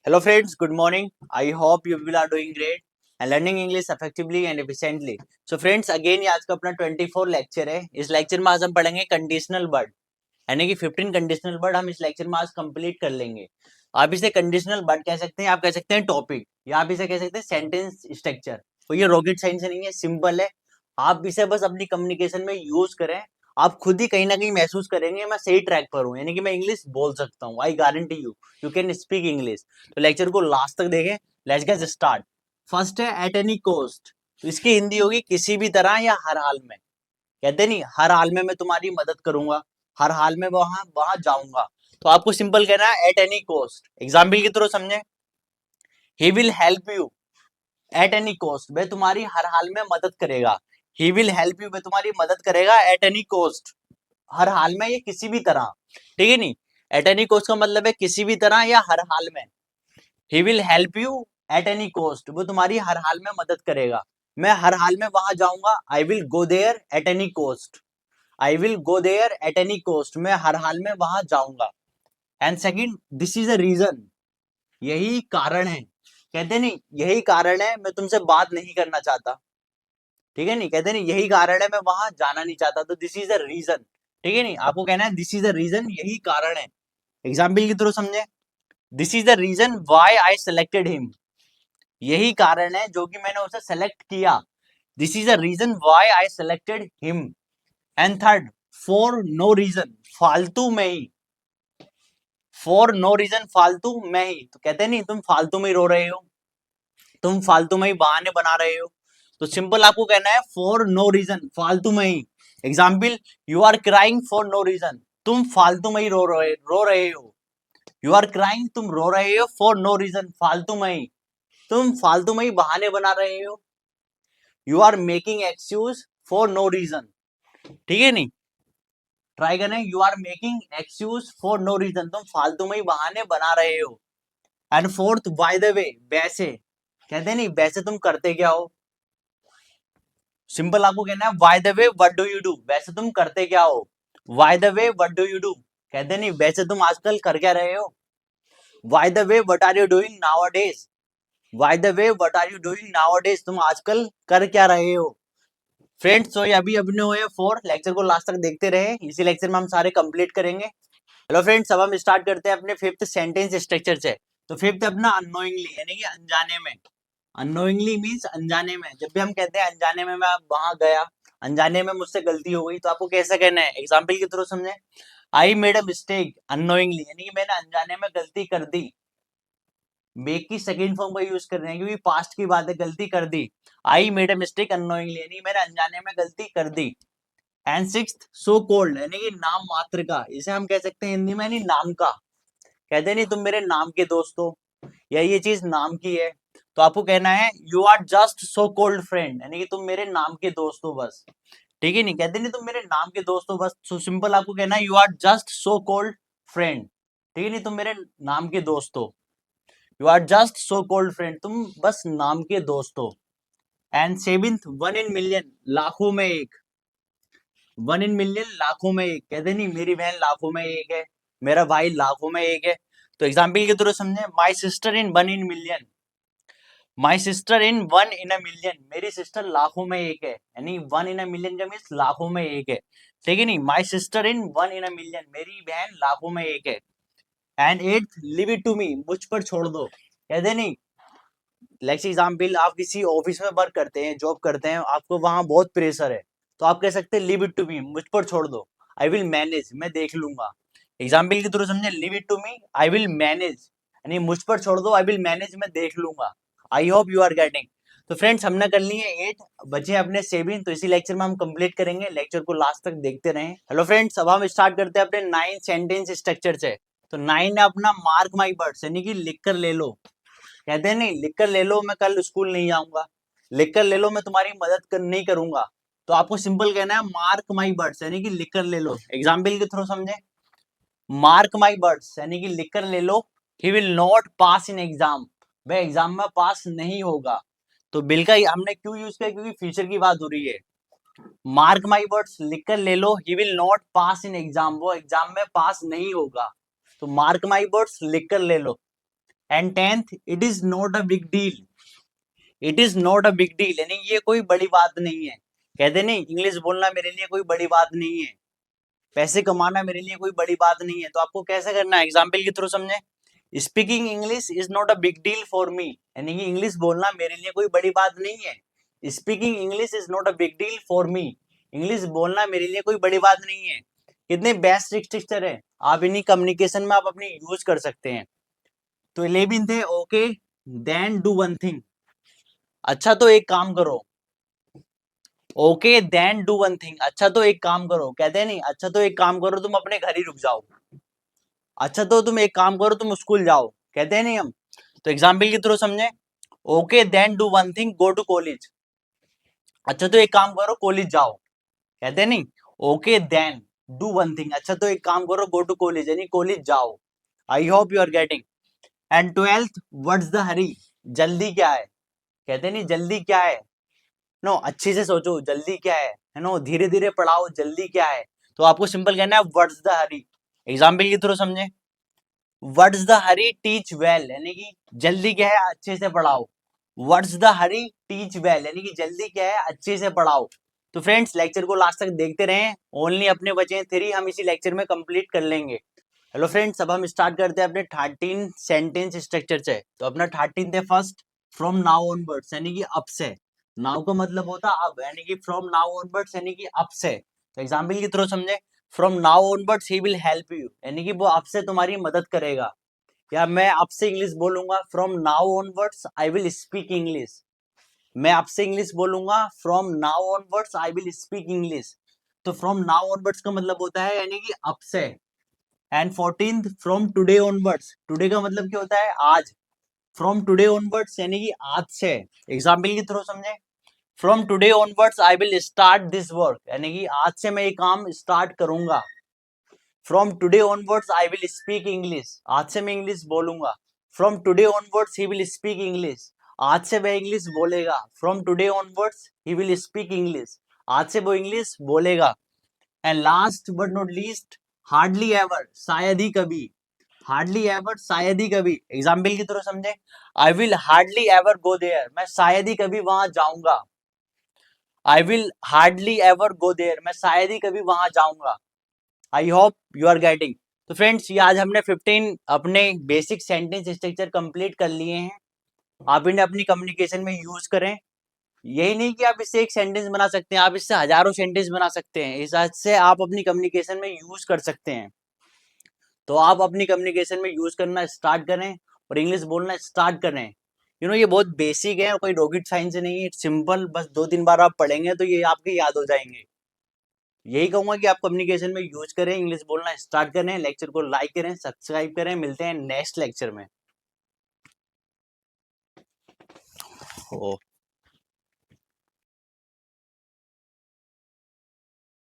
Hello friends, good morning. I hope you will are doing great and learning English effectively and efficiently. So friends, again ये आज का अपना 24 lecture है. इस lecture में आज हम पढ़ेंगे कंडीशनल वर्ड, यानी कि 15 कंडीशनल वर्ड हम इस लेक्चर में आज कंप्लीट कर लेंगे. आप इसे कंडीशनल वर्ड कह सकते हैं, आप कह सकते हैं टॉपिक, या आप इसे कह सकते हैं सेंटेंस स्ट्रक्चर. तो ये रॉकेट साइंस नहीं है, सिंपल है. आप इसे बस अपनी कम्युनिकेशन में यूज करें. आप खुद ही कहीं ना कहीं महसूस करेंगे मैं सही ट्रैक पर हूँ, यानी कि मैं इंग्लिश बोल सकता हूँ. I guarantee you, you can speak English. तो लेक्चर को लास्ट तक देखें. Let's get start. फर्स्ट है एट एनी कॉस्ट. तो इसकी हिंदी होगी किसी भी तरह या हर हाल में. कहते नहीं, हर हाल में मैं तुम्हारी मदद करूंगा, हर हाल में वहां वहां जाऊंगा. तो आपको सिंपल कहना है एट एनी कॉस्ट. एग्जाम्पल के थ्रू समझे. He will help you eight any cost. वह तुम्हारी हर हाल में मदद करेगा. ही विल हेल्प यू, वह तुम्हारी मदद करेगा एट एनी कॉस्ट. हर हाल में, ये किसी भी तरह. ठीक है नहीं. एट एनी कॉस्ट का मतलब है किसी भी तरह या हर हाल में. He will help you eight any cost. वो तुम्हारी हर हाल में मदद करेगा. मैं हर हाल में वहां जाऊंगा. I will go there at any cost. I will go there at any cost. मैं हर हाल में वहां जाऊंगा. And second, this is a reason. यही कारण है. कहते नहीं, यही कारण है मैं तुमसे बात नहीं करना चाहता. ठीक है नहीं. कहते नहीं, यही कारण है मैं वहां जाना नहीं चाहता. तो दिस इज अ रीजन. ठीक है नहीं. आपको कहना है दिस इज अ रीजन, यही कारण है. एग्जाम्पल के थ्रू समझे. This is the reason why I selected him. यही कारण है जो कि मैंने उसे सेलेक्ट किया. This is the reason why I selected him. And third, for no reason. फालतू में ही. फॉर नो रीजन, फालतू में ही. तो कहते नहीं, तुम फालतू में ही रो रहे हो, तुम फालतू में ही बहाने बना रहे हो. तो सिंपल आपको कहना है फॉर नो रीजन, फालतू में ही. Example, you are crying for no reason. तुम फालतू में ही रो रहे हो. यू आर क्राइंग, तुम रो रहे हो. फॉर नो रीजन, फालतू में ही. तुम फालतू में ही बहाने बना रहे हो. You are making excuse for no reason. ठीक है नहीं. ट्राई करना. You are making excuse for no reason. तुम फालतू में ही बहाने बना रहे हो. And fourth, by the way. वैसे. कहते नहीं, वैसे तुम करते क्या हो. सिंपल आपको कहना है by the way what do you do. वैसे तुम करते क्या हो. By the way what do you do. कहते नहीं, वैसे तुम आजकल कर क्या रहे हो. By the way what are you doing nowadays. By the way what are you doing nowadays. तुम आजकल कर क्या रहे हो. फ्रेंड्स, तो ये अभी अपने हुए 4 लेक्चर को लास्ट तक देखते रहे. इसी लेक्चर में हम सारे कंप्लीट करेंगे. हेलो फ्रेंड्स, अब हम स्टार्ट करते हैं अपने फिफ्थ सेंटेंस स्ट्रक्चर से. तो फिफ्थ अपना अननोइंगली, यानी कि अनजाने में. अननोइंगली मीन्स अनजाने में. जब भी हम कहते हैं अनजाने में मैं वहां गया, अनजाने में मुझसे गलती हो गई, तो आपको कैसा कहना है. एग्जाम्पल के थ्रू समझे. आई मेड अ मिस्टेक अननोइंगली, यानी कि मैंने अनजाने में गलती कर दी. मेक की सेकंड फॉर्म का यूज कर रहे हैं क्योंकि पास्ट की बात है. गलती कर दी. I made a mistake unknowingly, यानी मैंने अनजाने में गलती कर दी. एंड सिक्स्थ, सो कोल्ड, यानी कि नाम मात्र का. इसे हम कह सकते हैं हिंदी में नहीं, नाम का. कहते नहीं, तुम मेरे नाम के दोस्त हो, या ये चीज नाम की है. तो आपको कहना है you are just so called friend, यानी कि तुम मेरे नाम के दोस्त हो बस. ठीक है नहीं. कहते नहीं, तुम मेरे नाम के दोस्त हो बस. सो सिंपल आपको कहना है you are just so called friend. ठीक है नहीं, तुम मेरे नाम के दोस्त हो. You are just so called friend, तुम बस नाम के दोस्त हो. And seventh, one in million, लाखों में एक. वन इन मिलियन, लाखों में एक. कहते नहीं, मेरी बहन लाखों में एक है, मेरा भाई लाखों में एक है. तो एग्जाम्पल के थ्रू समझे. My sister in one in million. My sister in one in a million. मेरी सिस्टर लाखों में एक है, यानी वन इन अ मिलियन का मीन्स लाखों में एक है. ठीक है नहीं. My sister in one in a million, मेरी बहन लाखों में एक है. And eight, leave it to me, मुझ पर छोड़ दो. कहते नहीं, लेट्स एग्जाम्पल, आप किसी ऑफिस में वर्क करते हैं, जॉब करते हैं, आपको वहां बहुत प्रेशर है. तो आप कह सकते हैं लिव इट टू मी, मुझ पर छोड़ दो. आई विल मैनेज, मैं देख लूंगा. एग्जाम्पल के थ्रू समझे. Leave it to me, I will manage, यानी मुझ पर छोड़ दो. आई विल मैनेज, मैं देख लूंगा. I hope you are getting. तो फ्रेंड्स, हमने कर लिए 8, बचे अपने 7. तो इसी लेक्चर में हम कंप्लीट करेंगे. लेक्चर को लास्ट तक देखते रहें. हेलो फ्रेंड्स, अब हम स्टार्ट करते हैं अपने 9 सेंटेंस स्ट्रक्चर से. तो 9 है अपना मार्क माई वर्ड्स, यानी कि लिख कर ले लो. कहते हैं नहीं, लिख कर ले लो, मैं कल स्कूल नहीं आऊंगा. लिख कर ले लो, मैं तुम्हारी नहीं करूंगा. तो आपको सिंपल कहना है मार्क माई वर्ड्स, यानी कि लिख कर ले लो. एग्जाम्पल के थ्रू समझे. मार्क माई वर्ड्स, यानी कि लिख कर ले लो. He will not pass in exam, वह एग्जाम में पास नहीं होगा. तो बिल का हमने क्यों यूज किया, क्योंकि फ्यूचर की बात हो रही है. मार्क माई वर्ड्स, लिख कर ले लो. He will not pass in exam, वो एग्जाम में पास नहीं होगा. तो मार्क माई वर्ड्स, लिख कर ले लो. And 10th, it is not a big deal. It is not a big deal यानी ये कोई बड़ी बात नहीं है। कहते नहीं इंग्लिश बोलना मेरे लिए कोई बड़ी बात नहीं है, पैसे कमाना मेरे लिए कोई बड़ी बात नहीं है। तो आपको कैसे करना है, एग्जाम्पल के थ्रू समझे। Speaking English is not a big deal for me, यानी कि इंग्लिश बोलना मेरे लिए कोई बड़ी बात नहीं है। Speaking English is not a big deal for me, English बोलना मेरे लिए कोई बड़ी बात नहीं है। कितने बेस्ट स्ट्रक्चर है, आप इन्हीं कम्युनिकेशन में आप अपनी यूज कर सकते हैं। तो 11th है, okay then do one thing, अच्छा तो एक काम करो। Okay then do one thing, अच्छा तो एक काम करो, कहते हैं नहीं अच्छा तो एक काम करो तुम अपने घर ही रुक जाओ, अच्छा तो तुम एक काम करो तुम स्कूल जाओ, कहते हैं नहीं हम। तो एग्जाम्पल के थ्रू समझे। Okay then do one thing go to college, अच्छा तो एक काम करो कॉलेज जाओ, कहते हैं नहीं। Okay then do one thing, अच्छा तो एक काम करो गो टू कॉलेज यानी कॉलेज जाओ। I hope you are getting. And 12th, what's the hurry, जल्दी क्या है, कहते नहीं जल्दी क्या है। नो अच्छे से सोचो जल्दी क्या है नो धीरे धीरे पढ़ाओ जल्दी क्या है। तो आपको सिंपल कहना है व्हाट्स द हरी। एग्जाम्पल के थ्रू समझे। What's the Hari teach well, यानी कि जल्दी क्या है अच्छे से पढ़ाओ। What's the Hari teach well, यानी कि जल्दी क्या है अच्छे से पढ़ाओ। तो फ्रेंड्स लेक्चर को लास्ट तक देखते रहें, ओनली अपने बचे हैं 3, हम इसी लेक्चर में कंप्लीट कर लेंगे। हेलो फ्रेंड्स, अब हम स्टार्ट करते हैं अपने 13 सेंटेंस स्ट्रक्चर से। तो अपना 13 है फर्स्ट, फ्रॉम नाउ ऑनवर्ड्स, यानी कि अब से। नाउ का मतलब होता है अब, यानी कि फ्रॉम नाउ ऑनवर्ड्स यानी कि अब से। तो एग्जाम्पल के थ्रू समझे। From now onwards he will help you, यानी कि वो आपसे तुम्हारी मदद करेगा। या मैं आपसे इंग्लिश बोलूंगा from now onwards I will speak English, मैं आपसे इंग्लिश बोलूंगा from now onwards I will speak English. तो फ्रॉम नाउ ऑनवर्ड्स का मतलब होता है यानी कि अब से। And 14th, from today onwards, today का मतलब क्या होता है आज। फ्रॉम टुडे ऑनवर्ड्स यानी कि आज से। एग्जाम्पल के थ्रू समझे। From today onwards I will start this work, यानी कि आज से मैं ये काम स्टार्ट करूंगा। From today onwards I will speak English, आज से मैं इंग्लिश बोलूंगा। From today onwards he will speak English, आज से वह इंग्लिश बोलेगा। From today onwards he will speak English, आज से वो इंग्लिश बोलेगा। And last but not least, hardly ever, शायद ही कभी। हार्डली एवर शायद ही कभी। एग्जाम्पल की तरह समझे। I will hardly ever go there, मैं शायद ही कभी वहां जाऊंगा। I will hardly ever go there, मैं शायद ही कभी वहां जाऊंगा। I hope you are getting. तो फ्रेंड्स ये आज हमने 15 अपने बेसिक सेंटेंस स्ट्रक्चर कंप्लीट कर लिए हैं। आप इन्हें अपनी कम्युनिकेशन में यूज करें। यही नहीं कि आप इससे एक सेंटेंस बना सकते हैं, आप इससे हजारों सेंटेंस बना सकते हैं, इस आज से आप अपनी कम्युनिकेशन में यूज कर सकते हैं। तो आप अपनी कम्युनिकेशन में यूज करना स्टार्ट करें और इंग्लिश बोलना स्टार्ट करें। ये बहुत बेसिक है, कोई रॉकेट साइंस नहीं है, सिंपल, बस 2-3 बार आप पढ़ेंगे तो ये आपके याद हो जाएंगे। यही कहूंगा कि आप कम्युनिकेशन में यूज करें, इंग्लिश बोलना स्टार्ट करें। लेक्चर को लाइक करें, सब्सक्राइब करें, मिलते हैं नेक्स्ट लेक्चर में।